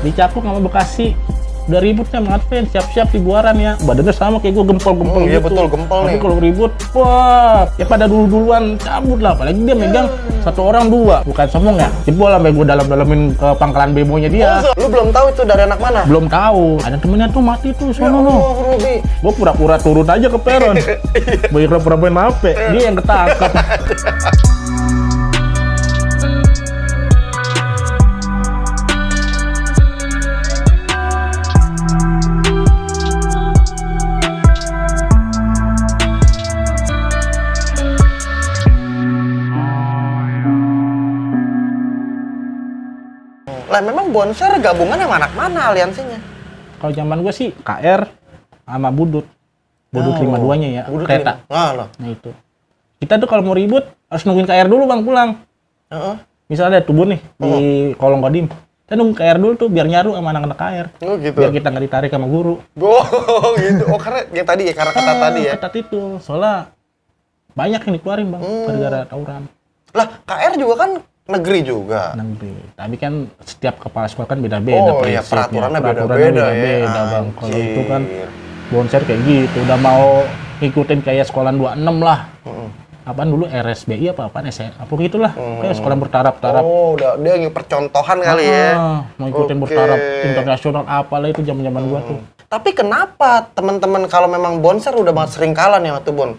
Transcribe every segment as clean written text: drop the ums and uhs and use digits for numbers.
Di Cakung sama Bekasi. Udah ributnya ngapain, siap-siap di Buaran ya. Badannya sama kayak gue, gempol-gempol gitu. Iya betul, gempol Tapi nih. kalau ribut, wah, ya pada duluan cabut lah. Apalagi dia megang satu orang dua. Bukan sombong ya, jebol sampai gue dalam-dalamin ke pangkalan bemonya dia. Lu belum tahu itu dari anak mana? Belum tahu, ada temennya tuh mati tuh, sono Oh, no. Ruby. Gue pura-pura turun aja ke peron. Gue pura-pura main HP, dia yang ketangkap. Lah memang Bonser gabungan sama anak mana aliansinya? Kalau zaman gue sih KR sama Budut. Budut 52-nya ya, Budut kereta. Nah. Nah itu. Kita tuh kalau mau ribut harus nungguin KR dulu bang pulang. Heeh. Misalnya ada tubun nih di kolong kodim. Kita nunggu KR dulu tuh biar nyaru sama anak-anak KR. Oh gitu. Biar kita nggak ditarik sama guru. Oh gitu. Oh karena yang tadi ya, karena ketat tadi ya. Ketat itu. Soalnya banyak yang dikeluarin bang, gara-gara tawuran. Lah KR juga kan negeri juga. Negeri. Tapi kan setiap kepala sekolah kan beda-beda. Oh iya, prinsipnya. peraturannya beda-beda ya. Beda bang. Kalau itu kan Anjir. Bonser kayak gitu. Udah mau ngikutin kayak sekolahan 26 lah. Apaan dulu RSBI apaan apa gitulah. Kayak sekolah bertaraf-taraf. Oh, udah dia yang percontohan kali ya. Mau ikutin Oke. bertaraf internasional apalah itu zaman-zaman gua tuh. Tapi kenapa teman-teman kalau memang Bonser udah banget sering kalah nih waktu Bon,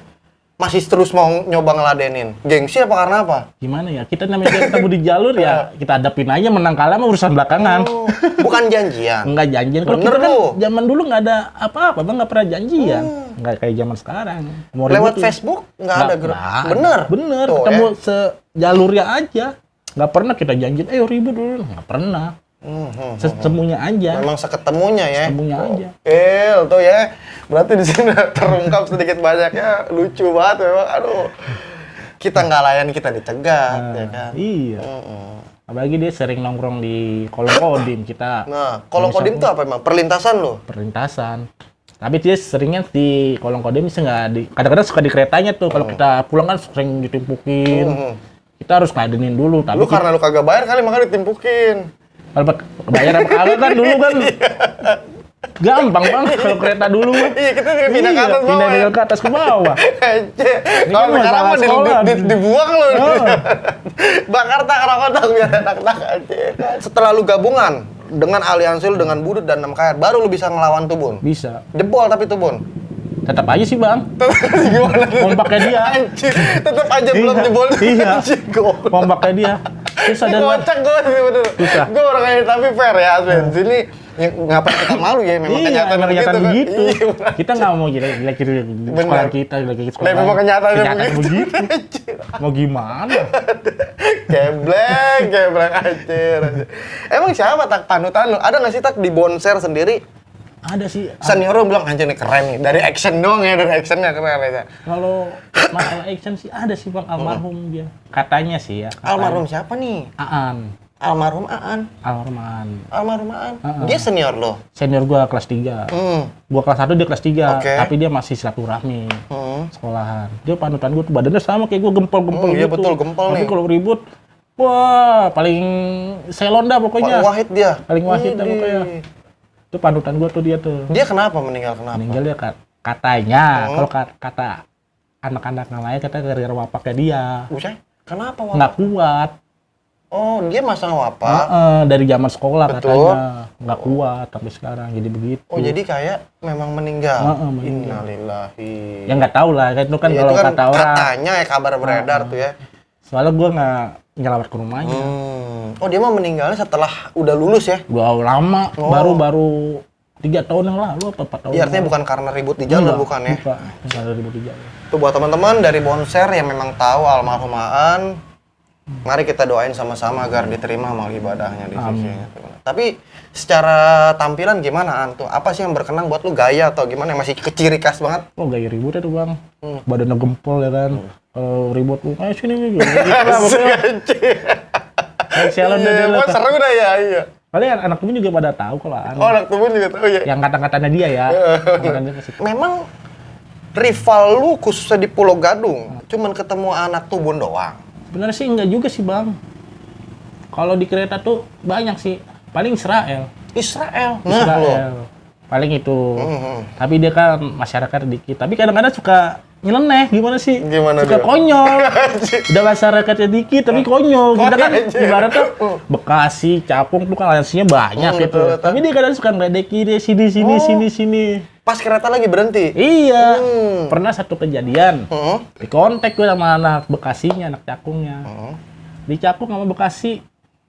masih terus mau nyoba ngeladenin? Gengsi apa karena apa? Gimana ya? Kita namanya ketemu di jalur ya, kita hadapin aja, menang kalah mah urusan belakangan. Oh, bukan janjian. Enggak janjian. Kalau Bener kita kan lu. zaman dulu nggak ada apa-apa, Bang, nggak pernah janjian. Nggak kayak zaman sekarang. Mau Lewat ribut, Facebook nggak ada grup. nggak ada. Bener. Bener, Tuh, ketemu ya. sejalurnya aja. Nggak pernah kita janjian, ayo ribut dulu. Nggak pernah. Semuanya aja. Memang seketemunya ya. Semuanya aja. Oke, tuh ya. Berarti di sini terungkap sedikit banyaknya lucu banget memang. Aduh. Kita nggak layan, kita dicegat ya kan. Iya. Apalagi dia sering nongkrong di kolong kodim kita. Nah, kolong kodim itu apa emang? Perlintasan lo? Perlintasan. Tapi dia seringnya di kolong kodim sih nggak di. Kadang-kadang suka di keretanya tuh. Kalau kita pulang kan sering ditimpukin. Kita harus ngeladenin dulu. Tapi Lu karena lu kagak bayar kali makanya ditimpukin. kalau bayar apa kagak kan dulu kan gampang bang kalau kereta dulu. Iya, kita pindah ke atas bawah. Pindah ya. ke atas ke bawah. Anjir. Ini Kalau kan sekarang masalah mah sekolah. dibuang lu. Oh. Bakar tak rokok tak biar enak-enak aja. Setelah lu gabungan dengan aliansi lu dengan Budut dan 6KR, baru lu bisa ngelawan Tubun. Bisa. Jebol tapi Tubun. Tetap aja sih bang. Gimana? Kompaknya dia. Anjir, tetep aja belum jebol. Iya. Anjir, goblok. Kompaknya dia. Terus ada Kocak gue sih bener. Susah. Gue orang kayak tapi fair ya Aswin. Sini ya, ngapain kita malu ya memang iya, kenyataan emang kenyataan kan. begitu. Iya, bener. Kita nggak mau gila-gila sekolah kita, gila-gila sekolah. Lah, memang kenyataannya begitu. begitu. Mau gimana? Geblek anjir. Emang siapa tak panutan lu? Ada nggak sih tak di Bonser sendiri? Ada sih. Senior lu bilang anjir nih keren nih. Dari action doang ya, dari actionnya keren ya. Kalau masalah action sih ada sih bang, almarhum dia. Katanya sih ya. Katanya. Almarhum siapa nih? Aan. Almarhum Aan. Almarhum Aan. Almarhum Aan. Dia senior lo. Senior gua kelas 3. Gua kelas 1 dia kelas 3. Oke. Tapi dia masih silaturahmi. Sekolahan. Dia panutan gua tuh badannya sama kayak gua gempol-gempol gitu. Iya betul, gempol Tapi nih. kalau ribut, wah paling selonda pokoknya. Wahid dia. Paling wahid dah pokoknya. Itu panutan gua tuh dia tuh. Dia kenapa meninggal? Kenapa? Meninggal dia katanya. Kalau kata anak-anak yang lain kata gara-gara wapaknya dia. Usai? Kenapa? Wak? Nggak kuat. Oh, dia masang wapak. Dari zaman sekolah Betul. katanya nggak kuat sampai sekarang jadi begitu. Oh, jadi kayak memang meninggal. Meninggal. Innalillahi. Ya nggak tahu lah itu kan Ya, kalau itu kan kata orang. katanya ya kabar beredar tuh ya. Soalnya gue nggak nyelawat ke rumahnya. Oh, dia mah meninggalnya setelah udah lulus ya? Gua lama Oh. baru 3 tahun yang lalu apa 4 tahun. Iya, artinya bukan karena ribut di jalan, Enggak, bukan ya? Bukan dari ribut di jalan. Tuh buat teman-teman dari Bonser yang memang tahu almarhum Aan, mari kita doain sama-sama agar diterima amal ibadahnya di sisinya. Tapi secara tampilan gimana Aan tuh? Apa sih yang berkenang buat lu, gaya atau gimana? Masih ciri khas banget? Oh gaya ributnya tuh bang. Badannya gempol ya kan. Ribut, ayo sini nih. Gitu lah pokoknya. Kayak sialan deh dia. Wah, seru dah ya, iya. Paling anak temen juga pada tahu kalau Aan. Oh, anak temen juga tahu ya. Yang kata-katanya dia ya. Katanya pasti. Memang rival lu khususnya di Pulau Gadung, cuman ketemu anak Tubun doang. Sebenarnya sih enggak juga sih bang. Kalau di kereta tuh banyak sih. Paling Israel. Israel. Nah, Israel. Paling itu. Tapi dia kan masyarakat dikit. Tapi kadang-kadang suka nyeleneh, gimana sih? Gimana suka dia? konyol. Udah masyarakatnya dikit tapi konyol. Kita kan ibaratnya Bekasi, Capung tuh kan aliansinya banyak gitu. betul. Tapi dia kadang suka ngeledekin dia sini. Pas kereta lagi berhenti. Iya. Pernah satu kejadian. Heeh. Di kontak gue sama anak Bekasinya, anak Cakungnya. Di Cakung sama Bekasi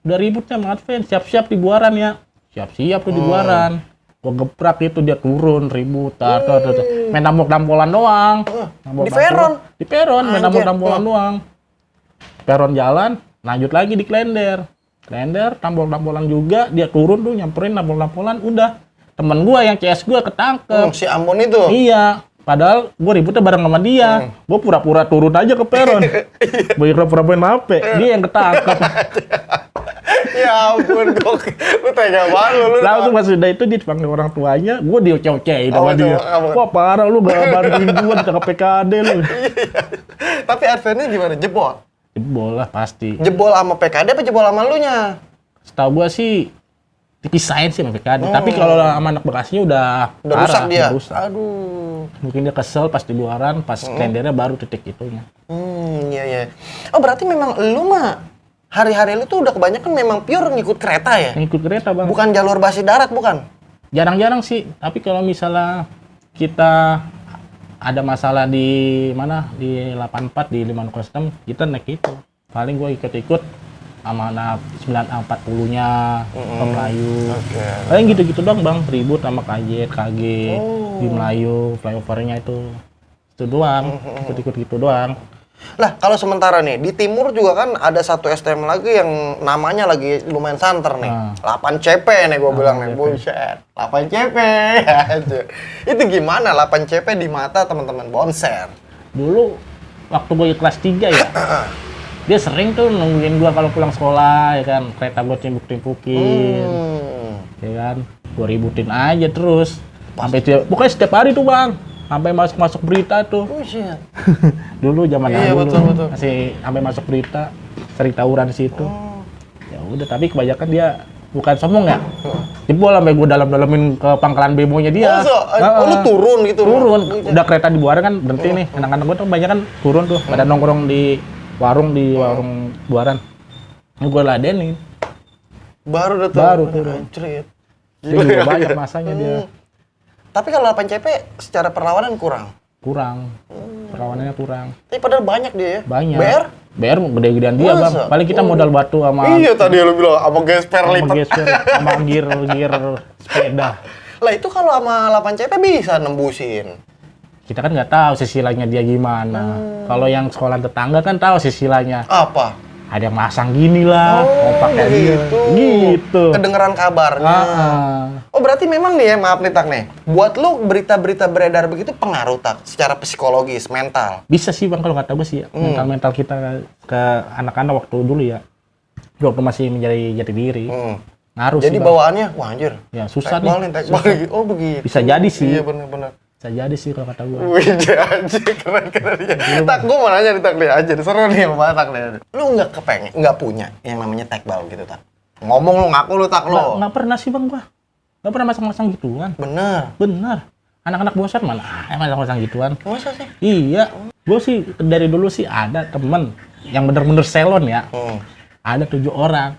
udah ributnya sama Advent, siap-siap di Buaran ya. Siap-siap tuh di Buaran. Gua geprak itu dia turun ribut, main nampol-nampolan doang. Di peron? Di peron, main Anjir. nampol-nampolan doang. Peron jalan, lanjut lagi di Klender. Klender, tampol-tampolan juga, dia turun tuh nyamperin nampol-nampolan, udah. Temen gua yang CS gua ketangkep. Si Ambon itu. Iya, padahal gue ributnya bareng sama dia. Gue pura-pura turun aja ke peron. Gue pura-pura main HP, dia yang ketangkep. Ya ampun, lu tega banget lu. Langsung pas udah itu dipanggil orang tuanya, gue dioceh-ocehin sama Apa tuh? dia. Apa? Wah parah lu gak bantuin gue, kita ke PKD lu. Tapi Adventnya gimana? Jebol? Jebol lah pasti. Jebol sama PKD apa jebol sama lu nya? Setahu gue sih dipisahin sih sama PKD. Tapi kalau sama anak Bekasinya udah parah, rusak dia? udah rusak. Aduh. Mungkin dia kesel pas di Buaran, pas Klendernya baru titik itunya. Iya. Oh berarti memang lu mah hari-hari lu tuh udah kebanyakan memang pure ngikut kereta ya? Ngikut kereta bang. Bukan jalur basi darat, bukan? Jarang-jarang sih, tapi kalau misalnya kita ada masalah di mana di 84 di 506 kita naik itu. Paling gue ikut-ikut sama anak 9A40-nya ke Melayu. Oke. Paling gitu-gitu doang bang, ribut sama KJ, KG di Melayu, flyovernya itu doang, ikut-ikut gitu doang. Lah, kalau sementara nih, di timur juga kan ada satu STM lagi yang namanya lagi lumayan santer nih. 8CP nih gue bilang nih, bullshit. 8CP. Itu gimana 8CP di mata teman-teman Bonser? Dulu waktu gue kelas 3 ya, dia sering tuh nungguin gua kalau pulang sekolah ya kan, kereta gua timpuk-timpukin. Ya kan, gua ributin aja terus. Sampai pokoknya setiap hari tuh bang, sampai masuk berita tuh. Bullshit. Dulu zaman Iya, dulu betul. masih sampai masuk berita, sering tawuran di situ. Ya udah, tapi kebanyakan dia bukan sombong ya. Jebol sampai gua dalam-dalamin ke pangkalan bemonya dia. Oh, lu turun gitu? Turun. Udah kereta di Buaran kan berhenti nih. Anak-anak gua tuh kebanyakan turun tuh, pada nongkrong di warung Buaran. Ini gua ladenin. Baru udah turun. Baru turun. Anjrit. Dia juga banyak masanya dia. Tapi kalau 8CP secara perlawanan kurang. Perlawanannya kurang. Tapi padahal banyak dia ya. Banyak. BR? Gede-gedean dia bang. Masa? Paling kita modal batu sama Iya tadi lu bilang sama gesper sama lipat. gesper, sama gear sepeda. Lah itu kalau sama 8CP bisa nembusin. Kita kan nggak tahu sisilanya dia gimana. Kalau yang sekolah tetangga kan tahu sisilanya. Apa? Ada yang masang gini lah, kompaknya dia. Gitu. Kedengeran kabarnya. Oh berarti memang nih ya, maaf nih Tak nih. Buat lu berita-berita beredar begitu pengaruh Tak secara psikologis, mental. Bisa sih bang, kalau nggak tahu sih ya. Mental kita ke anak-anak waktu dulu ya. Waktu masih menjadi jati diri. Ngaruh Jadi sih bang. bawaannya, wah anjir. Ya susah Tekbal nih. nih. Oh begitu. Bisa jadi sih. Iya bener-bener. Bisa jadi sih kalau kata gua. Wih, anjir, keren-keren ya. Tak, gua mau nanya nih Tak nih, anjir, seru nih sama Tak nih. Lu nggak punya yang namanya tekbal gitu Tak? Ngomong lu, ngaku lu Tak lo. Nggak pernah sih bang gua. Nggak pernah masang-masang gituan. Bener. Anak-anak Bonser mana masang-masang gituan. Masa sih? Iya. Gua sih dari dulu sih ada temen yang bener-bener selon ya. Ada 7 orang.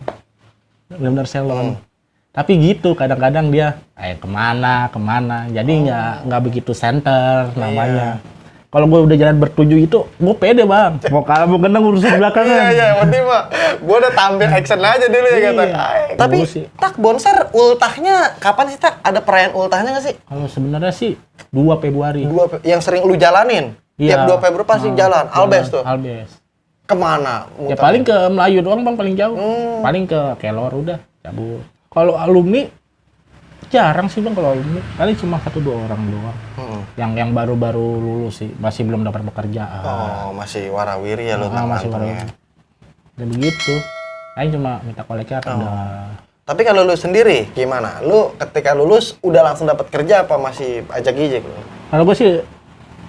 Bener-bener selon. Tapi gitu, kadang-kadang dia kemana. Jadi nggak begitu center namanya. Kalau gue udah jalan bertuju itu, gue pede bang. Mau kalah mau kena urusan belakangan. Iya, penting mah. Gue udah tampil action aja dulu ya kata. Tapi Tak Bonser ultahnya kapan sih Tak? Ada perayaan ultahnya nggak sih? Kalau sebenarnya sih 2 Februari. Yang sering lu jalanin? Tiap 2 Februari pasti jalan. Albes tuh? Albes. Kemana? Ya paling ke Melayu doang bang, paling jauh. Paling ke Kelor udah, cabut. Kalau alumni jarang sih bang, kalau alumni paling cuma 1-2 orang doang. Yang baru-baru lulus sih, masih belum dapat pekerjaan. Oh, masih warawiri ya lu masih warawiri. Dan begitu. Paling cuma minta koleknya udah. Tapi kalau lu sendiri gimana? Lu ketika lulus udah langsung dapat kerja apa masih ajak-ijek lu? Kalau gue sih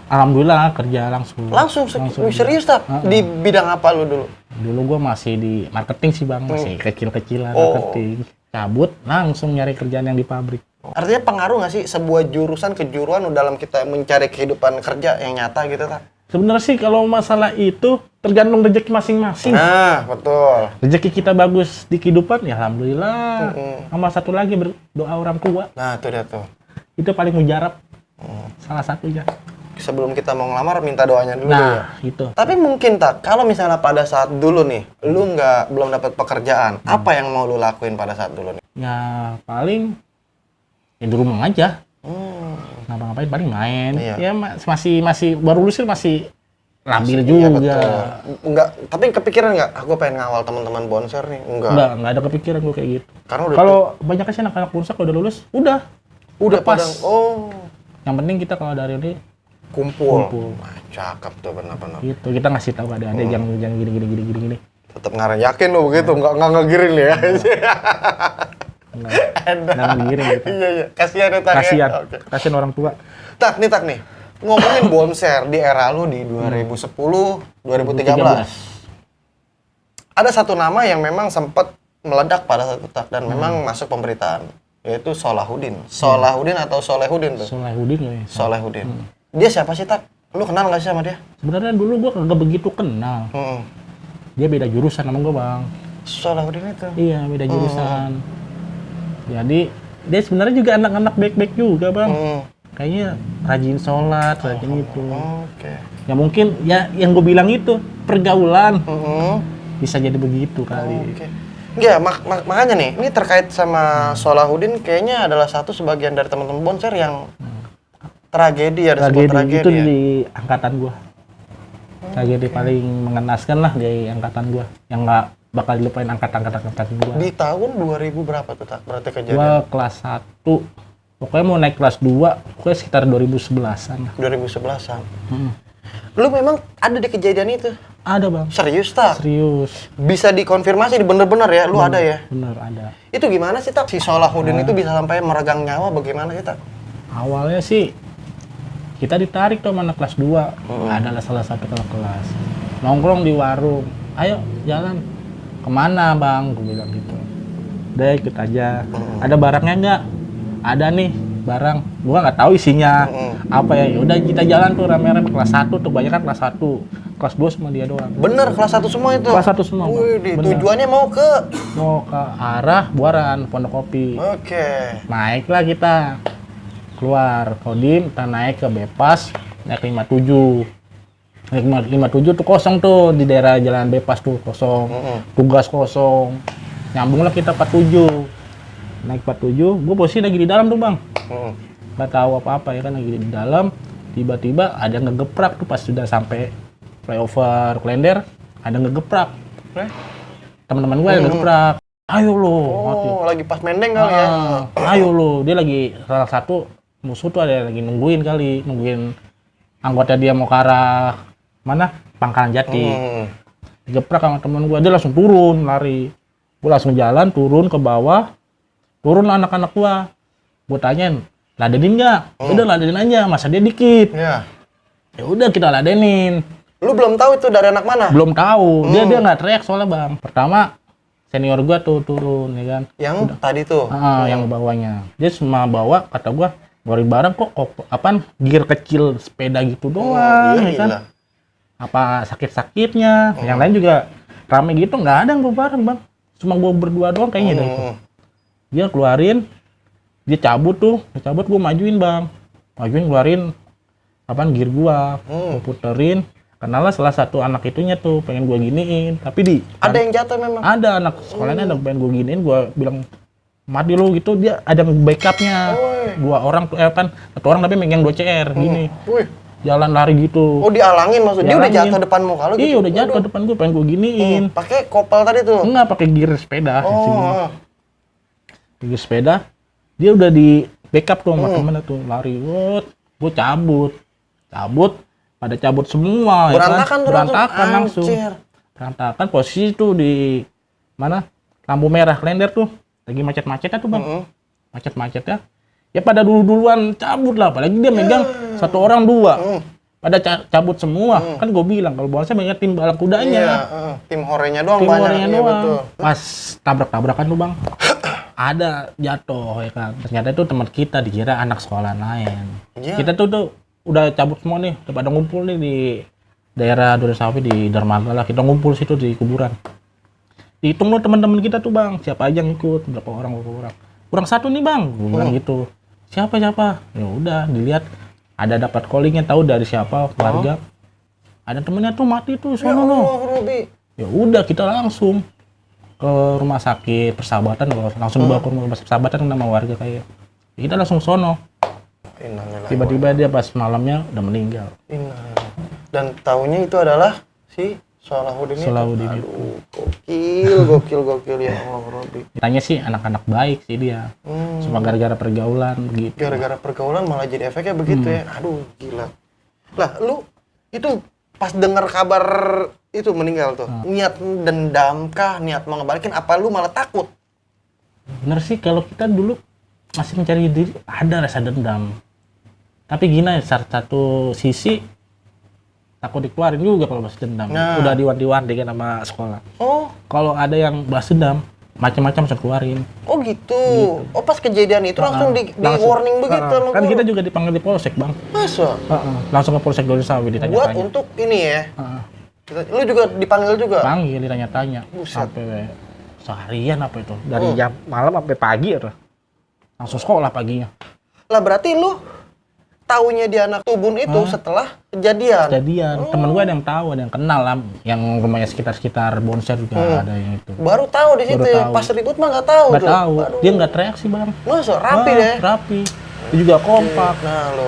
alhamdulillah kerja langsung. Langsung. Serius Tak? Di bidang apa lu dulu? Dulu gue masih di marketing sih bang, masih kecil-kecilan marketing. cabut langsung nyari kerjaan yang di pabrik. Artinya pengaruh nggak sih sebuah jurusan kejuruan dalam kita mencari kehidupan kerja yang nyata gitu, Tak? Sebenarnya sih kalau masalah itu tergantung rezeki masing-masing. Nah, betul. Rezeki kita bagus di kehidupan, ya alhamdulillah. Sama satu lagi berdoa orang tua. Nah, itu dia tuh. Itu paling mujarab. Salah satunya. Sebelum kita mau ngelamar, minta doanya dulu ya. Nah, itu. Tapi mungkin, Tak, kalau misalnya pada saat dulu nih, lu belum dapat pekerjaan, apa yang mau lu lakuin pada saat dulu nih? Ya paling ya di rumah aja. Ngapa-ngapain paling main. Iya. Ya masih baru lulus masih labil Iya, juga. betul. Enggak, tapi kepikiran nggak? Aku pengen ngawal teman-teman Bonser nih. Enggak. Enggak ada kepikiran gue kayak gitu. Karena udah Kalau banyak sih anak-anak Bursa kalau udah lulus, udah pada pas. Yang penting kita kalau dari ini kumpul. Kumpul. Wah, cakep tuh benar-benar. gitu, kita ngasih tahu ada jangan gini. Tetap ngarang, yakin lo begitu, nggak ngegiring ya. Jangan ngirim gitu. Iya. Kasihan ya, Tak. Kasihan. Oke. Kasihan orang tua. Tak nih. Ngomongin Bonser di era lu di 2010, 2013. Ada satu nama yang memang sempat meledak pada saat itu, Tak, dan memang masuk pemberitaan, yaitu Solahuddin. Solahuddin atau Solehudin tuh? Solehudin ya. Solehudin. Dia siapa sih, Tak? Lu kenal nggak sih sama dia? Sebenarnya dulu gua kagak begitu kenal. Dia beda jurusan sama gua, Bang. Solahuddin itu. Iya, beda jurusan. Jadi dia sebenarnya juga anak-anak baik-baik juga, Bang. Kayaknya rajin sholat, rajin itu. Oke. Ya mungkin ya yang gue bilang itu pergaulan bisa jadi begitu kali. Oke. Enggak, makanya nih, ini terkait sama Solahuddin kayaknya adalah satu sebagian dari teman-teman Bonser yang tragedi, ada sebuah tragedi itu ya? di angkatan gua. Tragedi paling mengenaskan lah di angkatan gua, yang nggak bakal dilupain angkatan gua. Di tahun 2000 berapa tuh, Tak? Berarti Gua kejadian? kelas 1, pokoknya mau naik kelas 2, pokoknya sekitar 2011-an lah. 2011-an. Lu memang ada di kejadian itu? Ada, Bang. Serius, Tak? Serius. Bisa dikonfirmasi, bener-bener ya? Lu ada ya? Bener ada. Itu gimana sih, Tak? Si Solahuddin itu bisa sampai meregang nyawa, bagaimana sih, Tak? Awalnya sih kita ditarik tuh sama anak kelas 2. Adalah salah satu kakak kelas. Nongkrong di warung. Ayo jalan. Kemana, Bang? Gue bilang gitu. Udah ikut aja. Ada barangnya nggak? Ada nih barang. Gua nggak tahu isinya. Apa ya? Udah kita jalan tuh rame-rame kelas 1 tuh, banyak kan kelas 1. Kelas 2 cuma dia doang. Bener, kelas 1 semua itu? Kelas 1 semua, Bang. Wih, Bener. tujuannya mau ke? Mau ke arah Buaran, Pondok Kopi. Oke. Naiklah kita. Keluar Kodim, kita naik ke Bepas, naik 57. Naik 57 tuh kosong tuh, di daerah jalan Bepas tuh kosong. Tugas kosong. Nyambunglah kita 47. Naik 47, gue posisi lagi di dalam tuh, Bang. Nggak tahu apa-apa ya kan, lagi di dalam. Tiba-tiba ada yang ngegeprak tuh pas sudah sampai flyover Klender, ada yang ngegeprak. Teman-teman gue yang ngegeprak. Ayo lo. Oh, lagi pas mendeng kali ya? Ayo lo. Dia lagi salah satu musuh tuh ada yang lagi nungguin anggota dia mau ke arah mana? Pangkalan Jati. Digeprak sama teman gue, dia langsung turun lari. Gue langsung jalan turun ke bawah. Turun anak-anak gua. Gua tanyain, ladenin nggak? Udah ladenin aja, masa dia dikit. Iya. Ya udah kita ladenin. Lu belum tahu itu dari anak mana? Belum tahu. Dia nggak teriak soalnya, Bang. Pertama senior gua tuh turun ya kan. Yang tadi tuh. Yang bawahnya. Dia cuma bawa, kata gua, bawain barang kok apaan gear kecil sepeda gitu doang ya kan. Gila. Apa sakit-sakitnya. Yang lain juga rame gitu, nggak ada yang gua bareng, Bang. Cuma gua berdua doang kayaknya dah itu. Dia keluarin, dia cabut, gue majuin, Bang. Keluarin apaan gear gua, gua puterin. Kenalah salah satu anak itunya tuh, pengen gua giniin, tapi ada yang jatuh memang? Ada anak sekolahnya ada pengen gua giniin, gua bilang mati lu gitu, dia ada backupnya. Dua orang tuh, satu orang tapi megang 2 CR gini. Jalan lari gitu. Oh, dialangin maksudnya? Dia udah jatuh depan muka lu gitu? Iya, udah jatuh depan gua, pengen gua giniin. Pakai kopel tadi tuh? Enggak, pakai gear sepeda. Gear sepeda, dia udah di backup tuh sama temennya tuh, lari, gue cabut, pada cabut semua. Berantakan ya kan? tuh Berantakan langsung. Anjir. Berantakan, posisi tuh di mana? Lampu merah Klender tuh, lagi macet-macetnya tuh, Bang. Macet-macetnya. Ya pada duluan cabut lah, apalagi dia megang 1 orang 2. Pada cabut semua. Kan gue bilang kalau Bonser banyak tim balap kudanya. Iya, tim horenya doang Tim banyak. horenya Iya, doang. betul. Pas tabrak-tabrakan tuh, Bang. ada jatuh ya kan. Ternyata itu teman kita, dikira anak sekolah lain. Iya. Kita tuh udah cabut semua nih, udah pada ngumpul nih di daerah Durensawi di Dermaga lah. Kita ngumpul situ di kuburan. Dihitung loh teman-teman kita tuh bang, siapa aja yang ikut, berapa orang. Kurang satu nih bang, gue bilang gitu. Siapa? Ya udah dilihat, ada dapat callingnya tahu dari siapa warga. Ada temennya tuh mati tuh sono loh. Ya udah kita langsung ke rumah sakit Persahabatan, langsung dibawa ke rumah Persahabatan nama warga kayak. Kita langsung sono. Tiba-tiba dia pas malamnya udah meninggal. Dan taunya itu adalah si Salahuddin. Aduh, gokil ya Allah Robi. Ditanya sih anak-anak baik sih dia. Cuma gara-gara pergaulan begitu. Gara-gara pergaulan malah jadi efeknya begitu ya. Aduh, gila. Lah, lu itu pas dengar kabar itu meninggal tuh, niat dendam kah, niat mau ngebalikin, apa lu malah takut? Bener sih, kalau kita dulu masih mencari diri, ada rasa dendam. Tapi gini, satu sisi takut dikeluarin juga kalau masih dendam. Udah diwanti-wanti kan sama sekolah. Oh. Kalau ada yang balas dendam, macam-macam bisa keluarin. Oh gitu. Oh pas kejadian itu langsung di warning begitu. Kan kita juga dipanggil di polsek bang. Masa? Langsung ke polsek Durensawi ditanya-tanya. Buat untuk ini ya? Lu juga dipanggil juga? Panggil, ditanya-tanya. Sampai seharian apa itu. Dari jam malam sampai pagi ya. Langsung sekolah paginya. Lah berarti lu taunya dia anak Tubun itu setelah kejadian? Temen gue ada yang tahu, ada yang kenal lah. Yang rumahnya sekitar Bonser juga ada yang itu. Baru tahu di situ ya? Pas ribut mah nggak tahu. Nggak tahu. Dia nggak teriaksi bang. Masa? Rapi deh? Rapi. Dia juga kompak. Nah lo.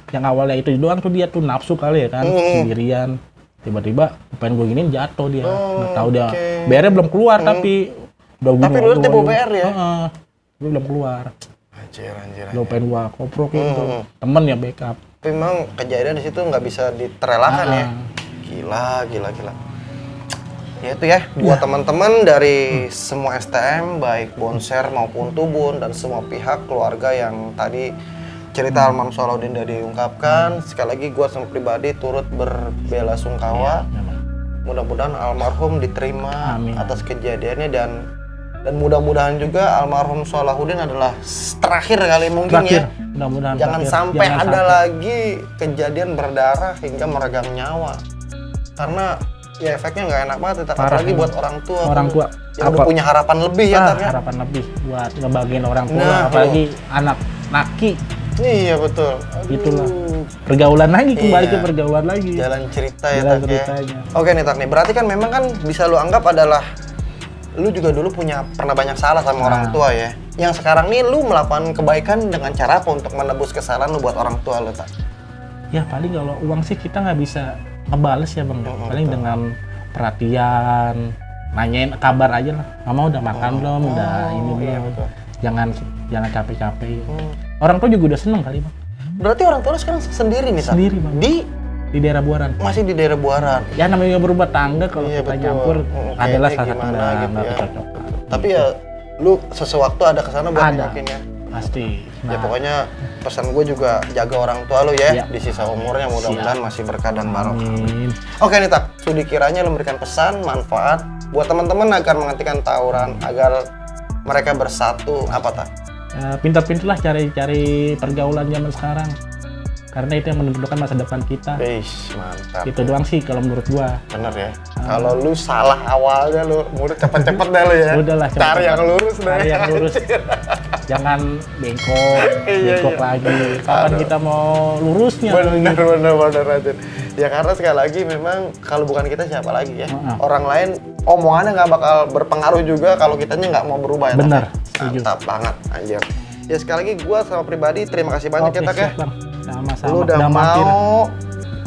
Yang awalnya itu doang tuh dia tuh nafsu kali ya kan, sendirian. Tiba-tiba pengen gue giniin jatuh dia. Nggak tahu dia. BR-nya belum keluar tapi udah gini. Tapi lu udah bawa BR ya? Dia belum keluar. Anjir. Lo pengen gua koprok itu. Temen ya backup. Tapi memang kejadian di situ nggak bisa diterelakkan ya. Gila. Ya itu ya, buat teman-teman dari semua STM, baik Bonser maupun Tubun dan semua pihak keluarga yang tadi cerita almarhum Salahuddin udah diungkapkan. Sekali lagi gua sama pribadi turut berbelasungkawa. Mudah-mudahan almarhum diterima atas kejadiannya dan mudah-mudahan juga almarhum Salahuddin adalah terakhir kali mungkin ya. Mudah-mudahan jangan sampai ada lagi kejadian berdarah hingga meregang nyawa. Karena ya efeknya nggak enak banget, apalagi buat orang tua yang udah punya harapan lebih ya. Harapan lebih buat ngebagiin orang tua, apalagi anak laki. Iya betul. Itulah pergaulan lagi, kembali ke pergaulan lagi. Jalan cerita ya Tak ya. Oke nih Tak nih, berarti kan memang kan bisa lu anggap adalah lu juga dulu pernah banyak salah sama orang tua ya. Yang sekarang nih lu melakukan kebaikan dengan cara apa untuk menebus kesalahan lu buat orang tua lu Tak? Ya paling kalau uang sih kita nggak bisa ngebales ya bang. Paling betul. Dengan perhatian, nanyain kabar aja lah. Mama udah makan belum? Udah ini belum? Jangan capek-capek. Orang tua juga udah seneng kali bang. Berarti orang tua lu sekarang sendiri nih Tak? Sendiri bang. Di daerah Buaran. Masih di daerah Buaran. Ya namanya berubah tangga kalau kita nyampur adalah salah satu nggak cocok. Tapi ya lu sewaktu ada kesana buat nengokin ya. Pasti. Ya pokoknya pesan gue juga jaga orang tua lu ya di sisa umurnya, mudah-mudahan masih berkah dan barokah. Oke nih Tak, sudi kiranya lu memberikan pesan manfaat buat teman-teman agar menghentikan tawuran, agar mereka bersatu apa Tak? Pintar-pintarlah cari pergaulan zaman sekarang. Karena itu yang menentukan masa depan kita. Mantap. Itu doang sih kalau menurut gua. Bener ya. Kalau lu salah awalnya lu cepet-cepet deh lu ya. Udahlah cepet. Cari yang lurus deh. Cari yang lurus. Jangan bengkok lagi. Kapan kita mau lurusnya? Bener aja. Ya karena sekali lagi memang kalau bukan kita siapa lagi ya. Orang lain omongannya nggak bakal berpengaruh juga kalau kitanya nggak mau berubah ya. Bener. Mantap banget anjir. Ya sekali lagi gua sama pribadi terima kasih banyak ya Tak ya. Sama-sama. Lu udah mau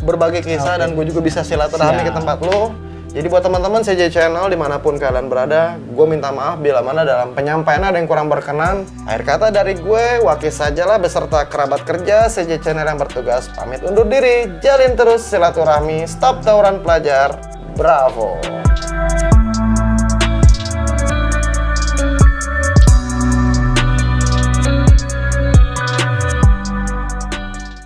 berbagi kisah dan gue juga bisa silaturahmi ke tempat lu. Jadi buat teman-teman CJ Channel dimanapun kalian berada, gue minta maaf bila mana dalam penyampaian ada yang kurang berkenan. Akhir kata dari gue, Wakil sajalah beserta kerabat kerja CJ Channel yang bertugas pamit undur diri. Jalin terus silaturahmi, stop tawuran pelajar, bravo.